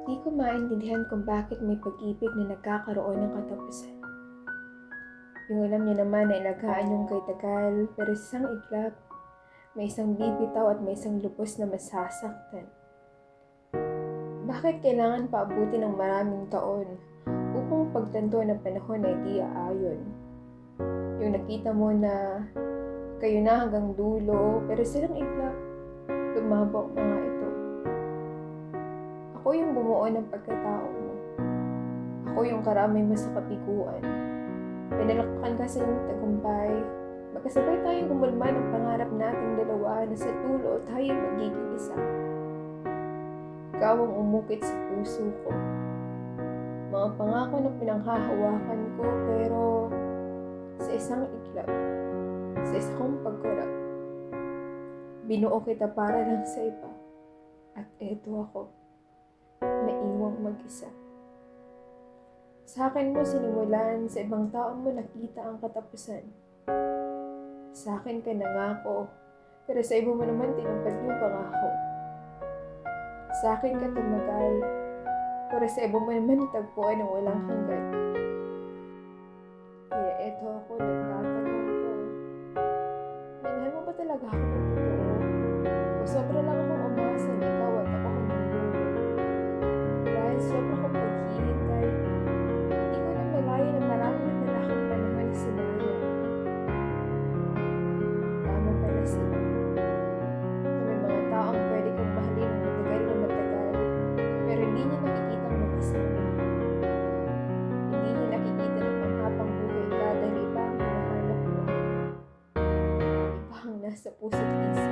Di ko maintindihan kung bakit may pag-ibig na nagkakaroon ng katapusan. Yung alam niyo naman na ilagaan yung kay tagal, pero sa isang iglap, may isang bibitaw at may isang lubos na masasaktan. Bakit kailangan paabuti ng maraming taon upang pagtanto ng panahon ay di aayon? Yung nakita mo na kayo na hanggang dulo, pero silang iglap, lumabo mga ito. Ako yung bumuo ng pagkatao mo. Ako yung karamay mo sa kapiguan. Pinalakpakan ka sa iyong tagumpay. Magkasabay tayong gumulma ng pangarap nating dalawa na sa dulo tayo magiging isa. Ikaw ang umukit sa puso ko. Mga pangako na pinanghahawakan ko, pero sa isang iglap, sa isang pagkurap, binuo kita para lang sa iba. At eto ako, naiwang mag-isa. Sa akin mo sinimulan, sa ibang tao mo nakita ang katapusan. Sa akin ka nangako, pero sa iba mo naman tinupad yung pangako. Sa akin ka tumagal, pero sa iba mo naman natagpuan ng walang hanggan. Kaya eto ako, nagtatanong ko, minahal mo ba talaga ako ng totoo? O sobra lang akong umasa na ikaw at ako hanggang dulo? Dahil sobra akong paghihintay, hindi ko na malaya na marami na pala akong panahon na sinayang. Tama pala sila. Na may mga taong pwede kong mahalin ng matagal na matagal, pero hindi niya nakikitang makasama. Hindi niya nakikita na panghabang buhay ka dahil iba ang hinahanap mo. Iba ang nasa puso't isip.